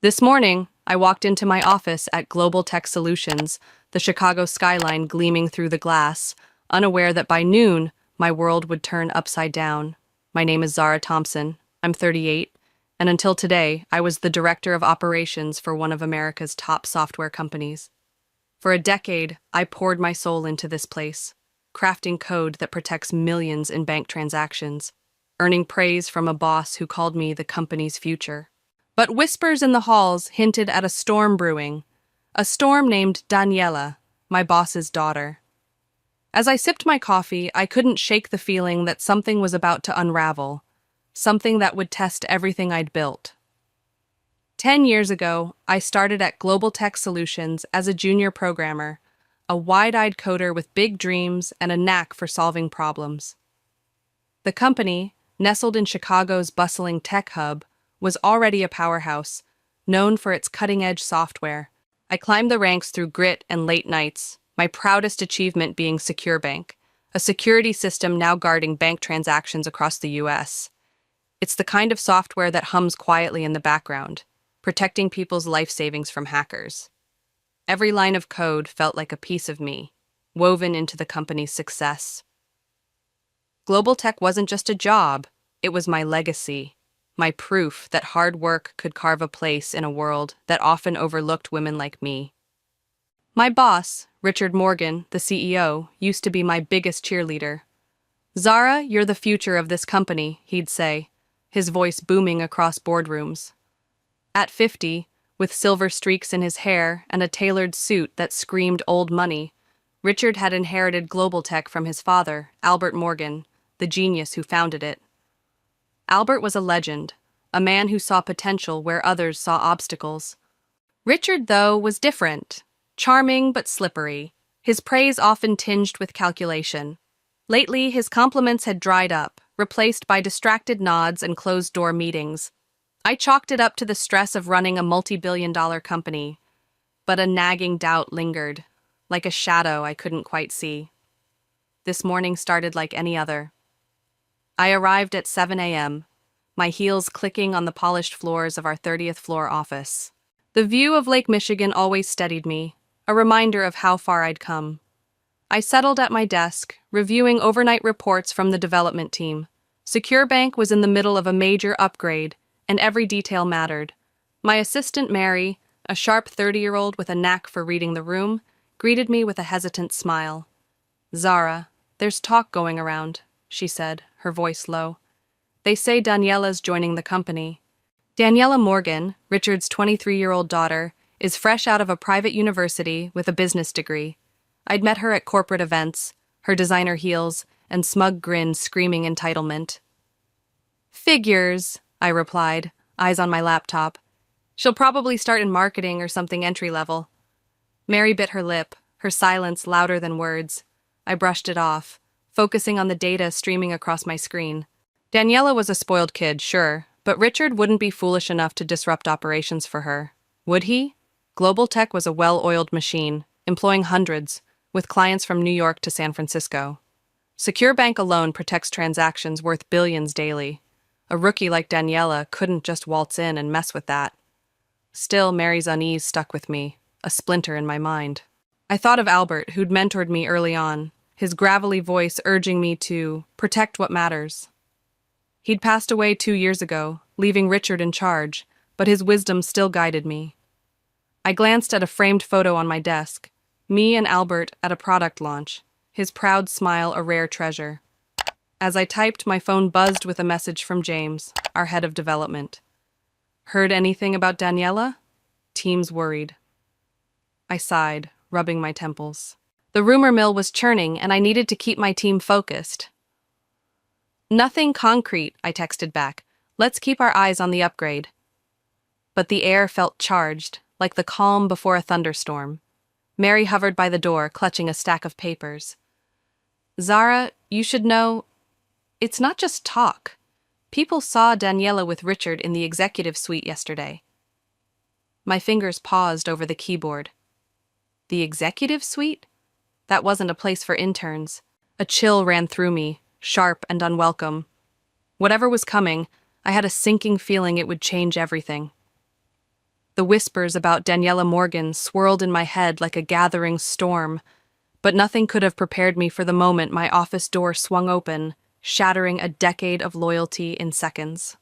This morning, I walked into my office at Global Tech Solutions, the Chicago skyline gleaming through the glass, unaware that by noon, my world would turn upside down. My name is Zara Thompson. I'm 38, and until today, I was the director of operations for one of America's top software companies. For a decade, I poured my soul into this place, crafting code that protects millions in bank transactions, earning praise from a boss who called me the company's future. But whispers in the halls hinted at a storm brewing, a storm named Daniela, my boss's daughter. As I sipped my coffee, I couldn't shake the feeling that something was about to unravel, something that would test everything I'd built. 10 years ago, I started at Global Tech Solutions as a junior programmer, a wide-eyed coder with big dreams and a knack for solving problems. The company, nestled in Chicago's bustling tech hub, was already a powerhouse, known for its cutting-edge software. I climbed the ranks through grit and late nights, my proudest achievement being SecureBank, a security system now guarding bank transactions across the U.S. It's the kind of software that hums quietly in the background, protecting people's life savings from hackers. Every line of code felt like a piece of me, woven into the company's success. Global Tech wasn't just a job, it was my legacy. My proof that hard work could carve a place in a world that often overlooked women like me. My boss, Richard Morgan, the CEO, used to be my biggest cheerleader. "Zara, you're the future of this company," he'd say, his voice booming across boardrooms. At 50, with silver streaks in his hair and a tailored suit that screamed old money, Richard had inherited Global Tech from his father, Albert Morgan, the genius who founded it. Albert was a legend, a man who saw potential where others saw obstacles. Richard, though, was different, charming but slippery, his praise often tinged with calculation. Lately, his compliments had dried up, replaced by distracted nods and closed-door meetings. I chalked it up to the stress of running a multi-billion-dollar company, but a nagging doubt lingered, like a shadow I couldn't quite see. This morning started like any other. I arrived at 7 a.m., my heels clicking on the polished floors of our 30th floor office. The view of Lake Michigan always steadied me, a reminder of how far I'd come. I settled at my desk, reviewing overnight reports from the development team. SecureBank was in the middle of a major upgrade, and every detail mattered. My assistant Mary, a sharp 30-year-old with a knack for reading the room, greeted me with a hesitant smile. "Zara, there's talk going around," she said, her voice low. "They say Daniela's joining the company." Daniela Morgan, Richard's 23-year-old daughter, is fresh out of a private university with a business degree. I'd met her at corporate events, her designer heels and smug grin screaming entitlement. "Figures," I replied, eyes on my laptop. "She'll probably start in marketing or something entry-level." Mary bit her lip, her silence louder than words. I brushed it off, focusing on the data streaming across my screen. Daniela was a spoiled kid, sure, but Richard wouldn't be foolish enough to disrupt operations for her. Would he? Global Tech was a well-oiled machine, employing hundreds, with clients from New York to San Francisco. SecureBank alone protects transactions worth billions daily. A rookie like Daniela couldn't just waltz in and mess with that. Still, Mary's unease stuck with me, a splinter in my mind. I thought of Albert, who'd mentored me early on, his gravelly voice urging me to protect what matters. He'd passed away 2 years ago, leaving Richard in charge, but his wisdom still guided me. I glanced at a framed photo on my desk, me and Albert at a product launch, his proud smile a rare treasure. As I typed, my phone buzzed with a message from James, our head of development. "Heard anything about Daniela?" Team's worried. I sighed, rubbing my temples. The rumor mill was churning, and I needed to keep my team focused. "Nothing concrete," I texted back. "Let's keep our eyes on the upgrade." But the air felt charged, like the calm before a thunderstorm. Mary hovered by the door, clutching a stack of papers. "Zara, you should know, it's not just talk. People saw Daniela with Richard in the executive suite yesterday." My fingers paused over the keyboard. The executive suite? That wasn't a place for interns. A chill ran through me, sharp and unwelcome. Whatever was coming, I had a sinking feeling it would change everything. The whispers about Daniela Morgan swirled in my head like a gathering storm, but nothing could have prepared me for the moment my office door swung open, shattering a decade of loyalty in seconds.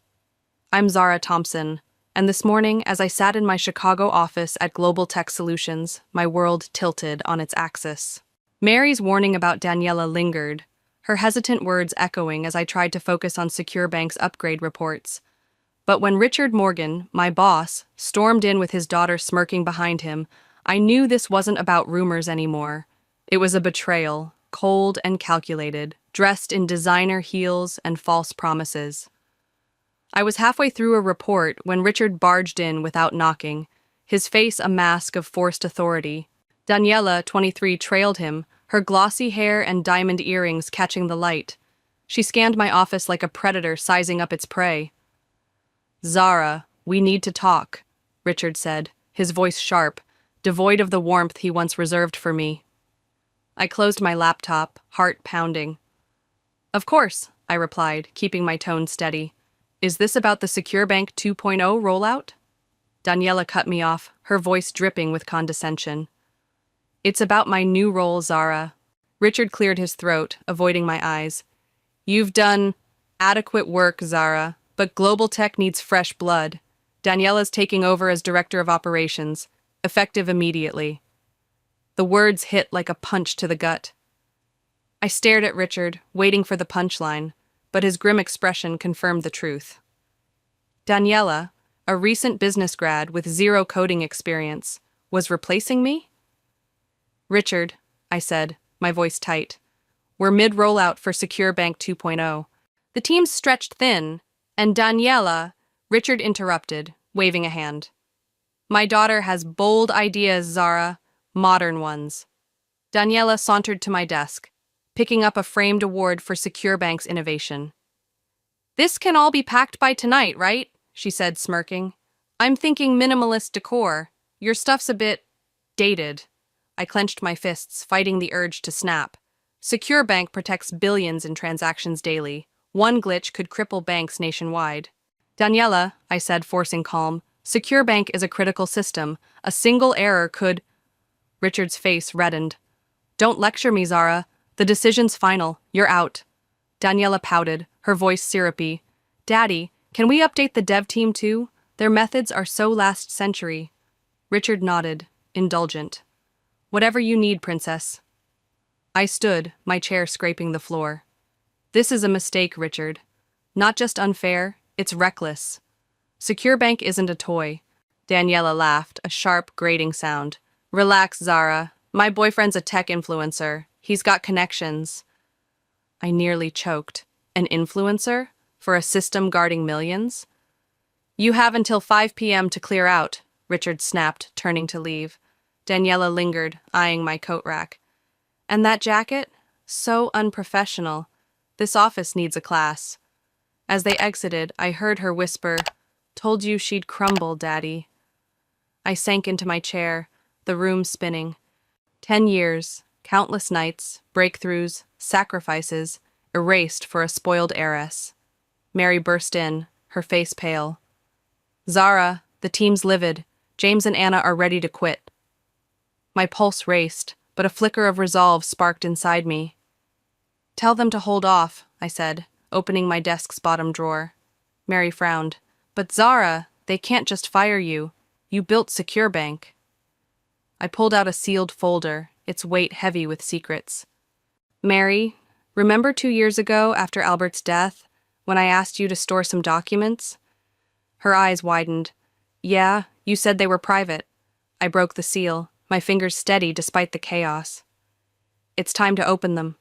I'm Zara Thompson, and this morning, as I sat in my Chicago office at Global Tech Solutions, my world tilted on its axis. Mary's warning about Daniela lingered, her hesitant words echoing as I tried to focus on Secure Bank's upgrade reports. But when Richard Morgan, my boss, stormed in with his daughter smirking behind him, I knew this wasn't about rumors anymore. It was a betrayal, cold and calculated, dressed in designer heels and false promises. I was halfway through a report when Richard barged in without knocking, his face a mask of forced authority. Daniela, 23, trailed him, her glossy hair and diamond earrings catching the light. She scanned my office like a predator sizing up its prey. "Zara, we need to talk," Richard said, his voice sharp, devoid of the warmth he once reserved for me. I closed my laptop, heart pounding. "Of course," I replied, keeping my tone steady. "Is this about the Secure Bank 2.0 rollout?" Daniela cut me off, her voice dripping with condescension. "It's about my new role, Zara." Richard cleared his throat, avoiding my eyes. "You've done adequate work, Zara, but Global Tech needs fresh blood. Daniela's taking over as Director of Operations, effective immediately." The words hit like a punch to the gut. I stared at Richard, waiting for the punchline, but his grim expression confirmed the truth. Daniela, a recent business grad with zero coding experience, was replacing me? "Richard," I said, my voice tight, "we're mid-rollout for Secure Bank 2.0. The team's stretched thin, and Daniela," Richard interrupted, waving a hand. "My daughter has bold ideas, Zara, modern ones." Daniela sauntered to my desk, picking up a framed award for Secure Bank's innovation. "This can all be packed by tonight, right?" she said, smirking. "I'm thinking minimalist decor. Your stuff's a bit dated." I clenched my fists, fighting the urge to snap. Secure Bank protects billions in transactions daily. One glitch could cripple banks nationwide. "Daniela," I said, forcing calm, "Secure Bank is a critical system. A single error could—" Richard's face reddened. "Don't lecture me, Zara. The decision's final. You're out." Daniela pouted, her voice syrupy. "Daddy, can we update the dev team too? Their methods are so last century." Richard nodded, indulgent. "Whatever you need, princess." I stood, my chair scraping the floor. "This is a mistake, Richard. Not just unfair, it's reckless. Secure Bank isn't a toy." Daniela laughed, a sharp, grating sound. "Relax, Zara. My boyfriend's a tech influencer. He's got connections." I nearly choked. An influencer? For a system guarding millions? "You have until 5 p.m. to clear out," Richard snapped, turning to leave. Daniela lingered, eyeing my coat rack. "And that jacket? So unprofessional. This office needs a class." As they exited, I heard her whisper, "Told you she'd crumble, Daddy." I sank into my chair, the room spinning. 10 years, countless nights, breakthroughs, sacrifices, erased for a spoiled heiress. Mary burst in, her face pale. "Zara, the team's livid. James and Anna are ready to quit." My pulse raced, but a flicker of resolve sparked inside me. "Tell them to hold off," I said, opening my desk's bottom drawer. Mary frowned. "But Zara, they can't just fire you. You built Secure Bank." I pulled out a sealed folder, its weight heavy with secrets. "Mary, remember 2 years ago, after Albert's death, when I asked you to store some documents?" Her eyes widened. "Yeah, you said they were private." I broke the seal, my fingers steady despite the chaos. "It's time to open them."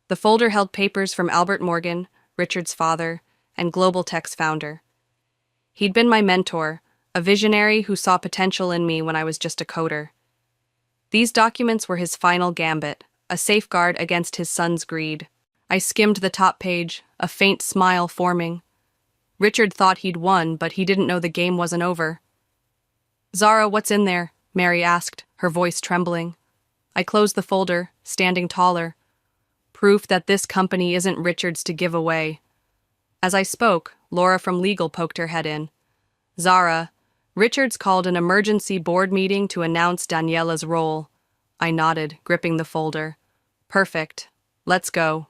The folder held papers from Albert Morgan, Richard's father, and Global Tech's founder. He'd been my mentor, a visionary who saw potential in me when I was just a coder. These documents were his final gambit, a safeguard against his son's greed. I skimmed the top page, a faint smile forming. Richard thought he'd won, but he didn't know the game wasn't over. "Zara, what's in there?" Mary asked, her voice trembling. I closed the folder, standing taller. Proof that this company isn't Richard's to give away. As I spoke, Laura from legal poked her head in. "Zara, Richards called an emergency board meeting to announce Daniela's role. I nodded, gripping the folder. Perfect. Let's go.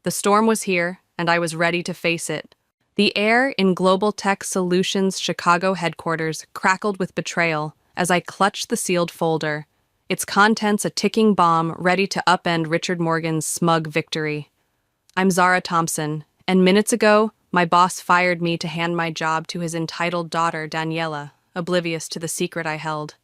The storm was here, and I was ready to face it. The air in Global Tech Solutions' Chicago headquarters crackled with betrayal as I clutched the sealed folder, its contents a ticking bomb ready to upend Richard Morgan's smug victory. I'm Zara Thompson, and minutes ago, my boss fired me to hand my job to his entitled daughter, Daniela, oblivious to the secret I held.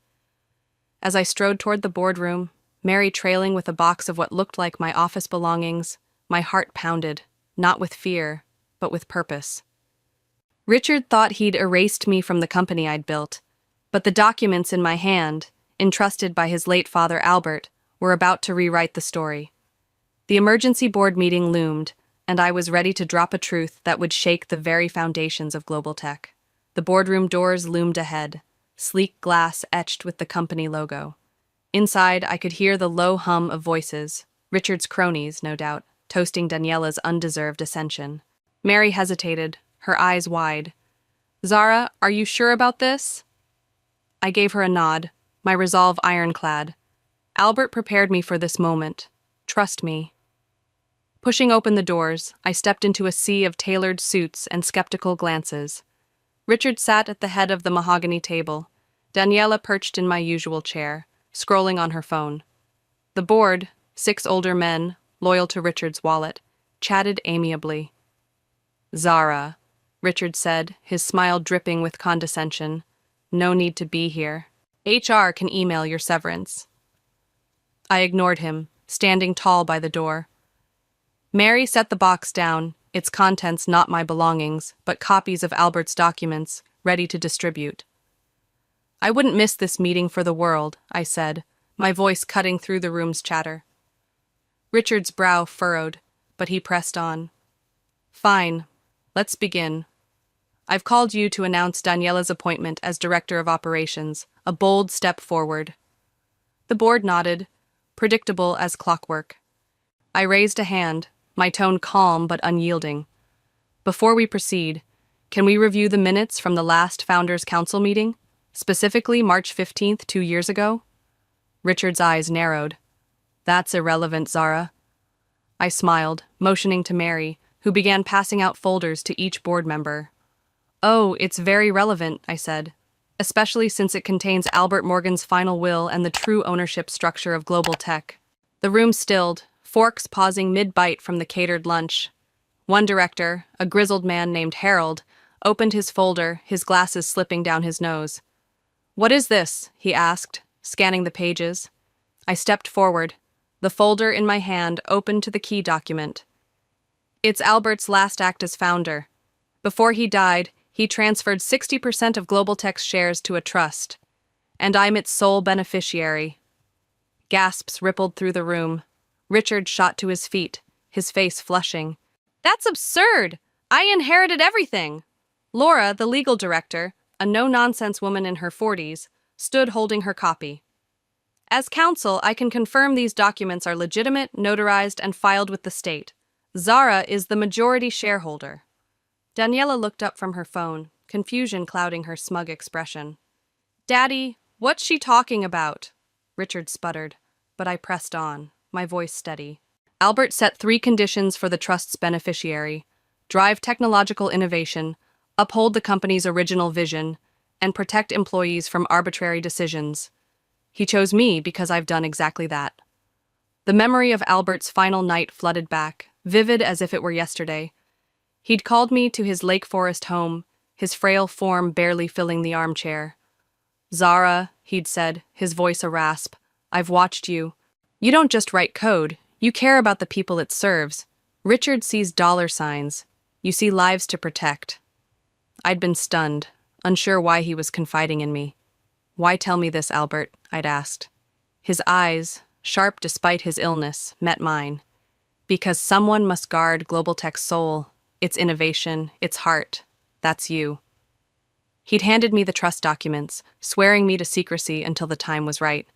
As I strode toward the boardroom, Mary trailing with a box of what looked like my office belongings, my heart pounded, not with fear, but with purpose. Richard thought he'd erased me from the company I'd built, but the documents in my hand, entrusted by his late father Albert, were about to rewrite the story. The emergency board meeting loomed, and I was ready to drop a truth that would shake the very foundations of global tech. The boardroom doors loomed ahead, sleek glass etched with the company logo. Inside, I could hear the low hum of voices, Richard's cronies, no doubt, toasting Daniela's undeserved ascension. Mary hesitated, her eyes wide. Zara, are you sure about this? I gave her a nod, my resolve ironclad. Albert prepared me for this moment. Trust me. Pushing open the doors, I stepped into a sea of tailored suits and skeptical glances. Richard sat at the head of the mahogany table, Daniela perched in my usual chair, scrolling on her phone. The board, 6 older men, loyal to Richard's wallet, chatted amiably. Zara, Richard said, his smile dripping with condescension. No need to be here. HR can email your severance. I ignored him, standing tall by the door. Mary set the box down, its contents not my belongings, but copies of Albert's documents, ready to distribute. I wouldn't miss this meeting for the world, I said, my voice cutting through the room's chatter. Richard's brow furrowed, but he pressed on. Fine, let's begin. I've called you to announce Daniela's appointment as Director of Operations, a bold step forward. The board nodded, predictable as clockwork. I raised a hand, my tone calm but unyielding. Before we proceed, can we review the minutes from the last Founders' Council meeting, specifically March 15th, 2 years ago? Richard's eyes narrowed. That's irrelevant, Zara. I smiled, motioning to Mary, who began passing out folders to each board member. Oh, it's very relevant, I said, especially since it contains Albert Morgan's final will and the true ownership structure of global tech. The room stilled, forks pausing mid-bite from the catered lunch. One director, a grizzled man named Harold, opened his folder, his glasses slipping down his nose. What is this? He asked, scanning the pages. I stepped forward, the folder in my hand open to the key document. It's Albert's last act as founder. Before he died, he transferred 60% of Global Tech's shares to a trust, and I'm its sole beneficiary. Gasps rippled through the room. Richard shot to his feet, his face flushing. That's absurd! I inherited everything! Laura, the legal director, a no-nonsense woman in her 40s, stood holding her copy. As counsel, I can confirm these documents are legitimate, notarized, and filed with the state. Zara is the majority shareholder. Daniela looked up from her phone, confusion clouding her smug expression. Daddy, what's she talking about? Richard sputtered, but I pressed on, my voice steady. Albert set 3 conditions for the trust's beneficiary: drive technological innovation, uphold the company's original vision, and protect employees from arbitrary decisions. He chose me because I've done exactly that. The memory of Albert's final night flooded back, vivid as if it were yesterday. He'd called me to his Lake Forest home, his frail form barely filling the armchair. Zara, he'd said, his voice a rasp, I've watched you. You don't just write code, you care about the people it serves. Richard sees dollar signs. You see lives to protect. I'd been stunned, unsure why he was confiding in me. Why tell me this, Albert? I'd asked. His eyes, sharp despite his illness, met mine. Because someone must guard Global Tech's soul, its innovation, its heart. That's you. He'd handed me the trust documents, swearing me to secrecy until the time was right.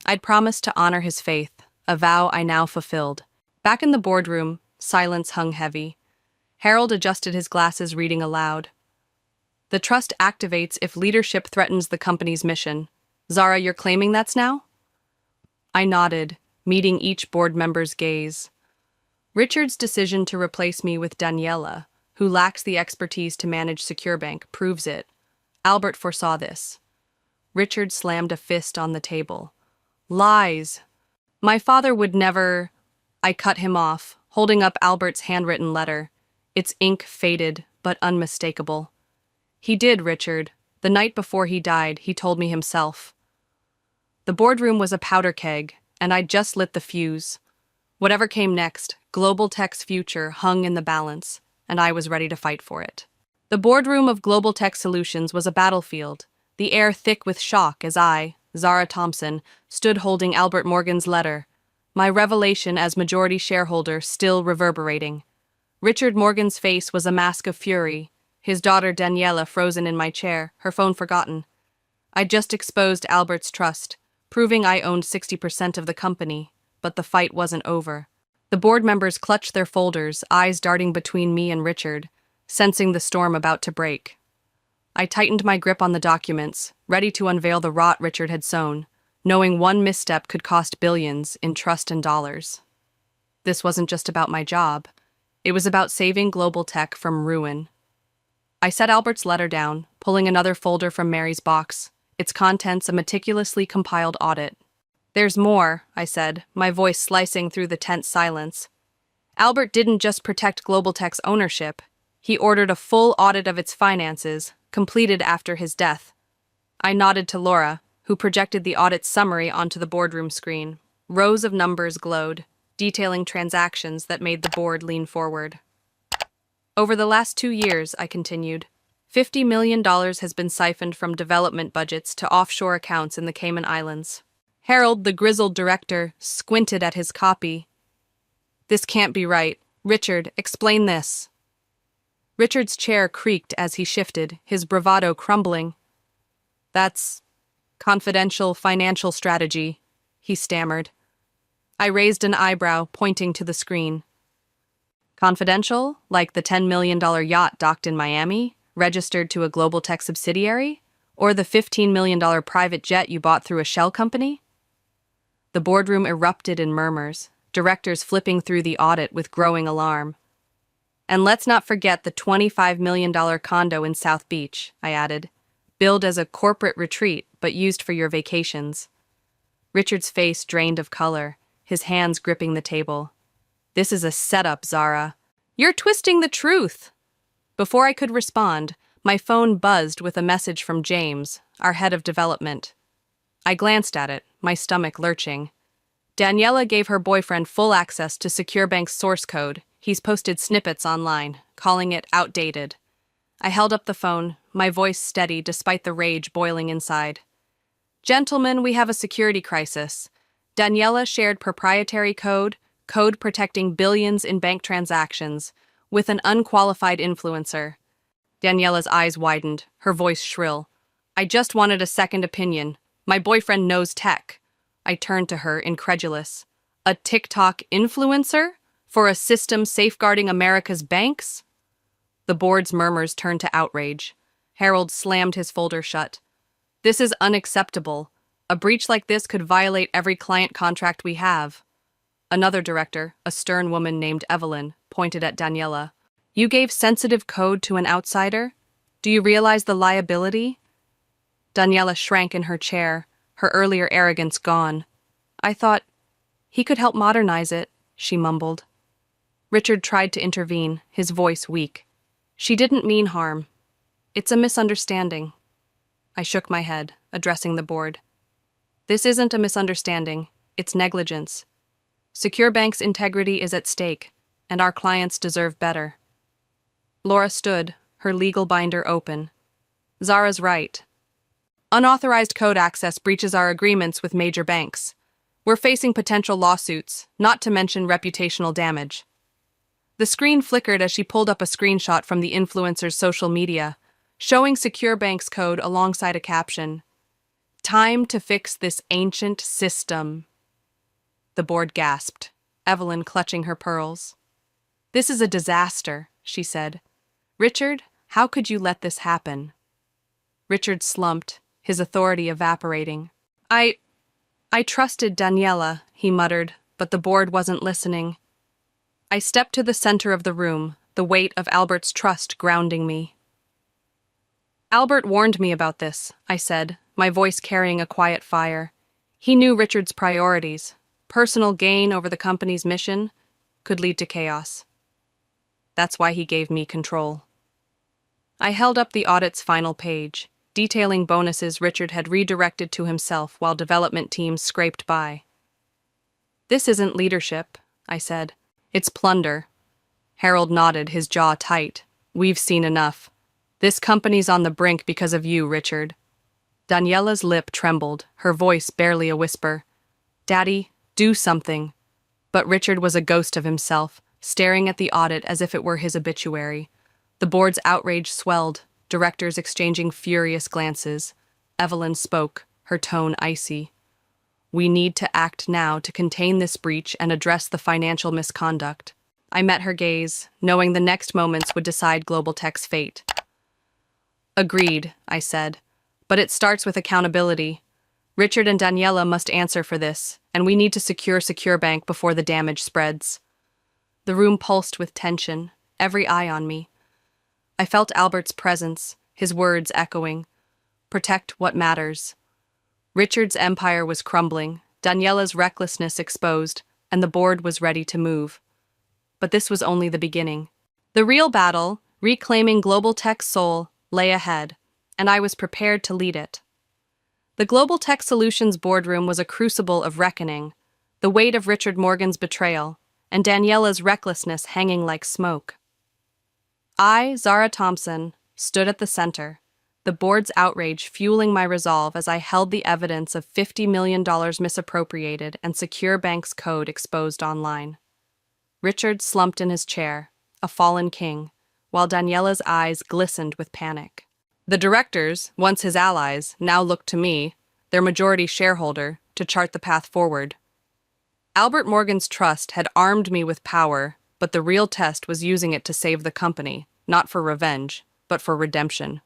I'd promised to honor his faith, a vow I now fulfilled. Back in the boardroom, silence hung heavy. Harold adjusted his glasses, reading aloud. The trust activates if leadership threatens the company's mission. Zara, you're claiming that's now? I nodded, meeting each board member's gaze. Richard's decision to replace me with Daniela, who lacks the expertise to manage SecureBank, proves it. Albert foresaw this. Richard slammed a fist on the table. Lies. My father would never... I cut him off, holding up Albert's handwritten letter. Its ink faded, but unmistakable. He did, Richard. The night before he died, he told me himself. The boardroom was a powder keg, and I'd just lit the fuse. Whatever came next, Global Tech's future hung in the balance, and I was ready to fight for it. The boardroom of Global Tech Solutions was a battlefield, the air thick with shock as I, Zara Thompson, stood holding Albert Morgan's letter, my revelation as majority shareholder still reverberating. Richard Morgan's face was a mask of fury, his daughter Daniela frozen in my chair, her phone forgotten. I'd just exposed Albert's trust, proving I owned 60% of the company, but the fight wasn't over. The board members clutched their folders, eyes darting between me and Richard, sensing the storm about to break. I tightened my grip on the documents, ready to unveil the rot Richard had sown, knowing one misstep could cost billions in trust and dollars. This wasn't just about my job. It was about saving Global Tech from ruin. I set Albert's letter down, pulling another folder from Mary's box, its contents a meticulously compiled audit. There's more, I said, my voice slicing through the tense silence. Albert didn't just protect Global Tech's ownership. He ordered a full audit of its finances, completed after his death. I nodded to Laura, who projected the audit summary onto the boardroom screen. Rows of numbers glowed, detailing transactions that made the board lean forward. Over the last 2 years, I continued, $50 million has been siphoned from development budgets to offshore accounts in the Cayman Islands. Harold, the grizzled director, squinted at his copy. This can't be right. Richard, explain this. Richard's chair creaked as he shifted, his bravado crumbling. That's confidential financial strategy, he stammered. I raised an eyebrow, pointing to the screen. Confidential, like the $10 million yacht docked in Miami, registered to a Global Tech subsidiary? Or the $15 million private jet you bought through a shell company? The boardroom erupted in murmurs, directors flipping through the audit with growing alarm. And let's not forget the $25 million condo in South Beach, I added, billed as a corporate retreat but used for your vacations. Richard's face drained of color, his hands gripping the table. This is a setup, Zara. You're twisting the truth. Before I could respond, my phone buzzed with a message from James, our head of development. I glanced at it, my stomach lurching. Daniela gave her boyfriend full access to SecureBank's source code. He's posted snippets online, calling it outdated. I held up the phone, my voice steady despite the rage boiling inside. Gentlemen, we have a security crisis. Daniela shared proprietary code protecting billions in bank transactions, with an unqualified influencer. Daniela's eyes widened, her voice shrill. I just wanted a second opinion. My boyfriend knows tech. I turned to her, incredulous. A TikTok influencer? For a system safeguarding America's banks? The board's murmurs turned to outrage. Harold slammed his folder shut. This is unacceptable. A breach like this could violate every client contract we have. Another director, a stern woman named Evelyn, pointed at Daniela. You gave sensitive code to an outsider? Do you realize the liability? Daniela shrank in her chair, her earlier arrogance gone. I thought, he could help modernize it, she mumbled. Richard tried to intervene, his voice weak. She didn't mean harm. It's a misunderstanding. I shook my head, addressing the board. This isn't a misunderstanding, it's negligence. SecureBank's integrity is at stake, and our clients deserve better. Laura stood, her legal binder open. Zara's right. Unauthorized code access breaches our agreements with major banks. We're facing potential lawsuits, not to mention reputational damage. The screen flickered as she pulled up a screenshot from the influencer's social media, showing SecureBank's code alongside a caption. Time to fix this ancient system. The board gasped, Evelyn clutching her pearls. This is a disaster, she said. Richard, how could you let this happen? Richard slumped, his authority evaporating. I trusted Daniela, he muttered, but the board wasn't listening. I stepped to the center of the room, the weight of Albert's trust grounding me. Albert warned me about this, I said, my voice carrying a quiet fire. He knew Richard's priorities. Personal gain over the company's mission could lead to chaos. That's why he gave me control. I held up the audit's final page, detailing bonuses Richard had redirected to himself while development teams scraped by. This isn't leadership, I said. It's plunder. Harold nodded, his jaw tight. We've seen enough. This company's on the brink because of you, Richard. Daniela's lip trembled, her voice barely a whisper. Daddy, do something. But Richard was a ghost of himself, staring at the audit as if it were his obituary. The board's outrage swelled, directors exchanging furious glances. Evelyn spoke, her tone icy. We need to act now to contain this breach and address the financial misconduct. I met her gaze, knowing the next moments would decide Global Tech's fate. Agreed, I said. But it starts with accountability. Richard and Daniela must answer for this, and we need to secure SecureBank before the damage spreads. The room pulsed with tension, every eye on me. I felt Albert's presence, his words echoing. Protect what matters. Richard's empire was crumbling, Daniela's recklessness exposed, and the board was ready to move. But this was only the beginning. The real battle, reclaiming Global Tech's soul, lay ahead, and I was prepared to lead it. The Global Tech Solutions boardroom was a crucible of reckoning, the weight of Richard Morgan's betrayal, and Daniela's recklessness hanging like smoke. I, Zara Thompson, stood at the center, the board's outrage fueling my resolve as I held the evidence of $50 million misappropriated and SecureBank's code exposed online. Richard slumped in his chair, a fallen king, while Daniela's eyes glistened with panic. The directors, once his allies, now looked to me, their majority shareholder, to chart the path forward. Albert Morgan's trust had armed me with power, but the real test was using it to save the company, not for revenge, but for redemption.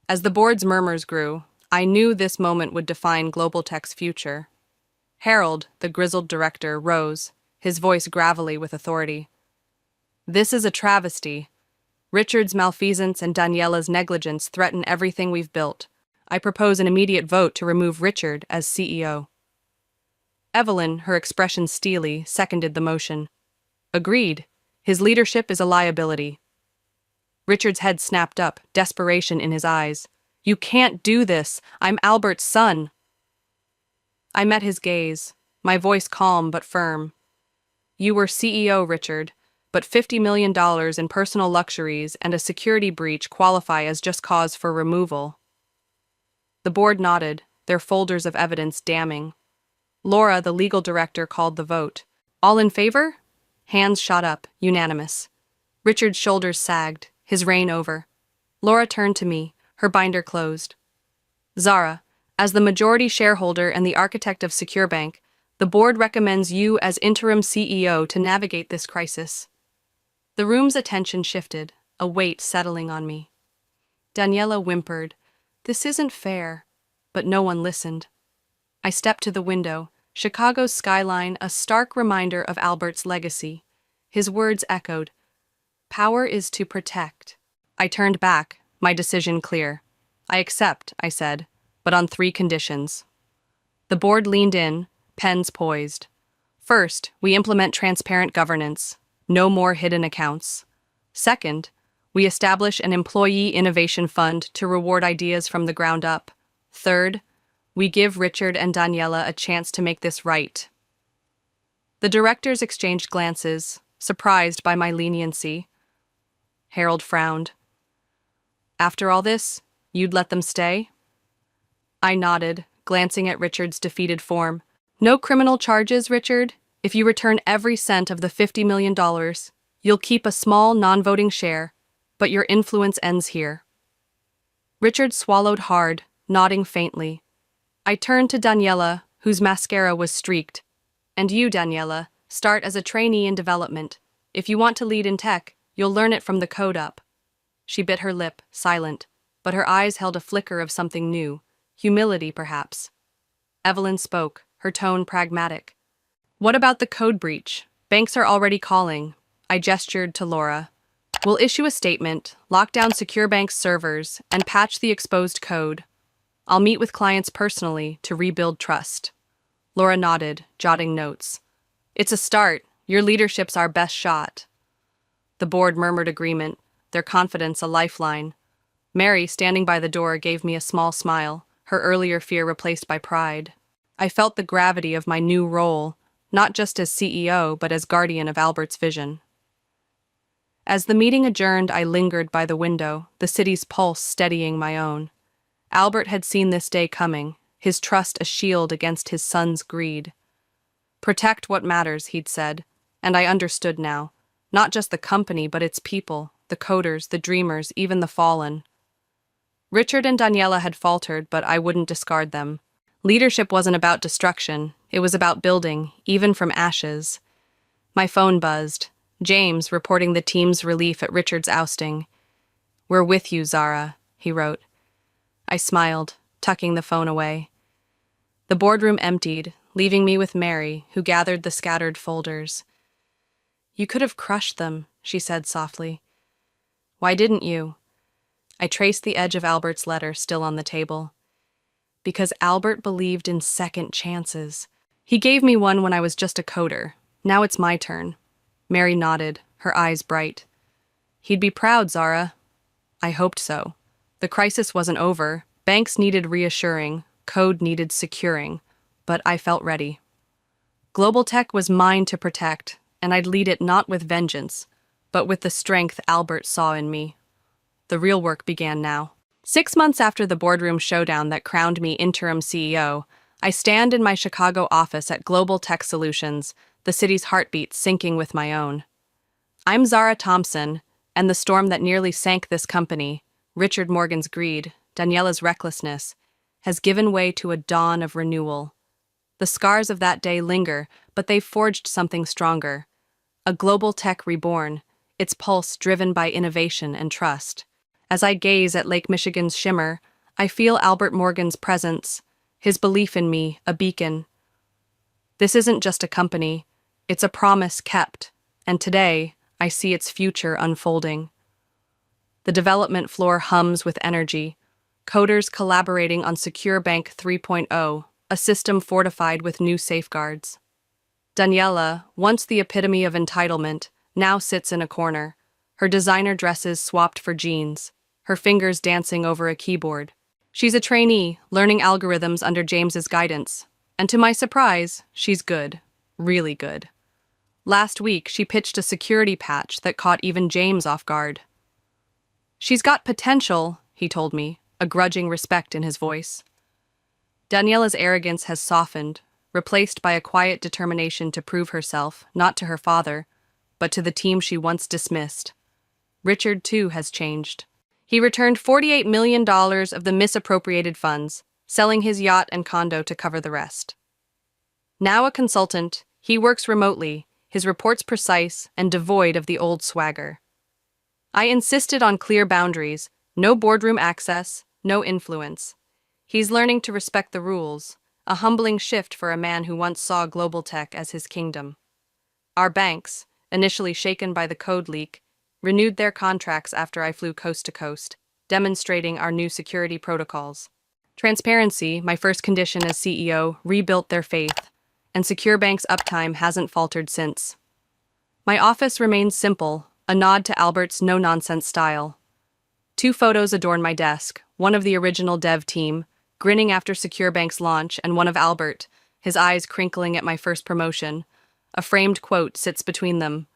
As the board's murmurs grew, I knew this moment would define Global Tech's future. Harold, the grizzled director, rose, his voice gravelly with authority. This is a travesty. Richard's malfeasance and Daniela's negligence threaten everything we've built. I propose an immediate vote to remove Richard as CEO. Evelyn, her expression steely, seconded the motion. Agreed. His leadership is a liability. Richard's head snapped up, desperation in his eyes. You can't do this. I'm Albert's son. I met his gaze, my voice calm but firm. You were CEO, Richard, but $50 million in personal luxuries and a security breach qualify as just cause for removal. The board nodded, their folders of evidence damning. Laura, the legal director, called the vote. All in favor? Hands shot up, unanimous. Richard's shoulders sagged, his reign over. Laura turned to me, her binder closed. Zara, as the majority shareholder and the architect of SecureBank, the board recommends you as interim CEO to navigate this crisis. The room's attention shifted, a weight settling on me. Daniela whimpered, "This isn't fair," but no one listened. I stepped to the window, Chicago's skyline a stark reminder of Albert's legacy. His words echoed, "Power is to protect." I turned back, my decision clear. I accept, I said, but on 3 conditions. The board leaned in, pens poised. First, we implement transparent governance. No more hidden accounts. Second, we establish an employee innovation fund to reward ideas from the ground up. Third, we give Richard and Daniela a chance to make this right. The directors exchanged glances, surprised by my leniency. Harold frowned. After all this, you'd let them stay? I nodded, glancing at Richard's defeated form. No criminal charges, Richard. If you return every cent of the $50 million, you'll keep a small, non-voting share, but your influence ends here. Richard swallowed hard, nodding faintly. I turned to Daniela, whose mascara was streaked. And you, Daniela, start as a trainee in development. If you want to lead in tech, you'll learn it from the code up. She bit her lip, silent. but her eyes held a flicker of something new. Humility, perhaps. Evelyn spoke, her tone pragmatic. What about the code breach? Banks are already calling. I gestured to Laura. We'll issue a statement, lock down Secure Bank's servers, and patch the exposed code. I'll meet with clients personally to rebuild trust. Laura nodded, jotting notes. It's a start. Your leadership's our best shot. The board murmured agreement, their confidence a lifeline. Mary, standing by the door, gave me a small smile, her earlier fear replaced by pride. I felt the gravity of my new role, not just as CEO, but as guardian of Albert's vision. As the meeting adjourned, I lingered by the window, the city's pulse steadying my own. Albert had seen this day coming, his trust a shield against his son's greed. Protect what matters, he'd said, and I understood now. Not just the company, but its people, the coders, the dreamers, even the fallen. Richard and Daniela had faltered, but I wouldn't discard them. Leadership wasn't about destruction, it was about building, even from ashes. My phone buzzed. James, reporting the team's relief at Richard's ousting. We're with you, Zara, he wrote. I smiled, tucking the phone away. The boardroom emptied, leaving me with Mary, who gathered the scattered folders. You could have crushed them, she said softly. Why didn't you? I traced the edge of Albert's letter still on the table. Because Albert believed in second chances. He gave me one when I was just a coder. Now it's my turn. Mary nodded, her eyes bright. He'd be proud, Zara. I hoped so. The crisis wasn't over. Banks needed reassuring, code needed securing, but I felt ready. Global Tech was mine to protect, and I'd lead it not with vengeance, but with the strength Albert saw in me. The real work began now. 6 months after the boardroom showdown that crowned me interim CEO, I stand in my Chicago office at Global Tech Solutions, the city's heartbeat syncing with my own. I'm Zara Thompson, and the storm that nearly sank this company, Richard Morgan's greed, Daniela's recklessness, has given way to a dawn of renewal. The scars of that day linger, but they've forged something stronger. A global tech reborn, its pulse driven by innovation and trust. As I gaze at Lake Michigan's shimmer, I feel Albert Morgan's presence, his belief in me, a beacon. This isn't just a company, it's a promise kept, and today I see its future unfolding. The development floor hums with energy, coders collaborating on Secure Bank 3.0, a system fortified with new safeguards. Daniela, once the epitome of entitlement, now sits in a corner, her designer dresses swapped for jeans, her fingers dancing over a keyboard. She's a trainee, learning algorithms under James's guidance, and to my surprise, she's good, really good. Last week, she pitched a security patch that caught even James off guard. She's got potential, he told me, a grudging respect in his voice. Daniela's arrogance has softened, replaced by a quiet determination to prove herself, not to her father, but to the team she once dismissed. Richard, too, has changed. He returned $48 million of the misappropriated funds, selling his yacht and condo to cover the rest. Now a consultant, he works remotely, his reports precise and devoid of the old swagger. I insisted on clear boundaries, no boardroom access, no influence. He's learning to respect the rules, a humbling shift for a man who once saw global tech as his kingdom. Our banks, initially shaken by the code leak, renewed their contracts after I flew coast to coast, demonstrating our new security protocols. Transparency, my first condition as CEO, rebuilt their faith, and Secure Bank's uptime hasn't faltered since. My office remains simple, a nod to Albert's no-nonsense style. 2 photos adorn my desk, one of the original dev team, grinning after Secure Bank's launch, and one of Albert, his eyes crinkling at my first promotion. A framed quote sits between them.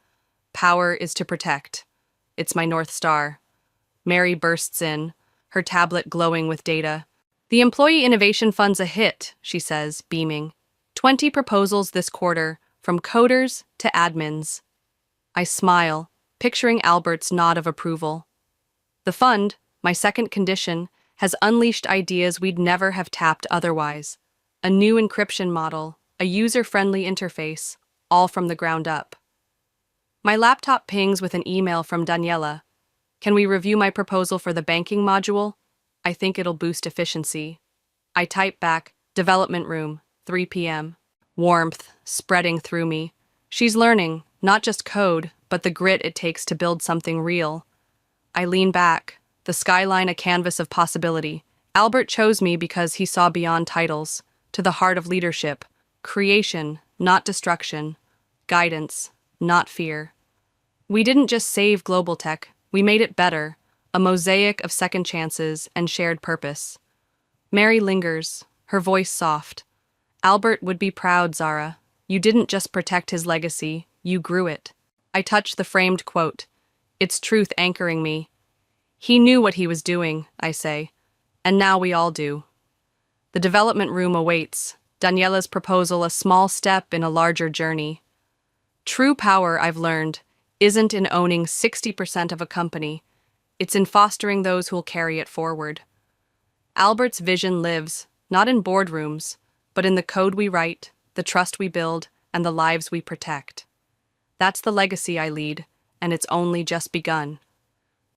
Power is to protect. It's my North Star. Mary bursts in, her tablet glowing with data. The Employee Innovation Fund's a hit, she says, beaming. 20 proposals this quarter, from coders to admins. I smile, picturing Albert's nod of approval. The fund, my second condition, has unleashed ideas we'd never have tapped otherwise. A new encryption model, a user-friendly interface, all from the ground up. My laptop pings with an email from Daniela. Can we review my proposal for the banking module? I think it'll boost efficiency. I type back, development room, 3 p.m. Warmth spreading through me. She's learning, not just code, but the grit it takes to build something real. I lean back, the skyline a canvas of possibility. Albert chose me because he saw beyond titles, to the heart of leadership, creation, not destruction, guidance, not fear. We didn't just save global tech, we made it better, a mosaic of second chances and shared purpose. Mary lingers, her voice soft. Albert would be proud, Zara. You didn't just protect his legacy, you grew it. I touch the framed quote, its truth anchoring me. He knew what he was doing, I say, and now we all do. The development room awaits, Daniela's proposal a small step in a larger journey. True power, I've learned, isn't in owning 60% of a company, it's in fostering those who'll carry it forward. Albert's vision lives, not in boardrooms, but in the code we write, the trust we build, and the lives we protect. That's the legacy I lead, and it's only just begun.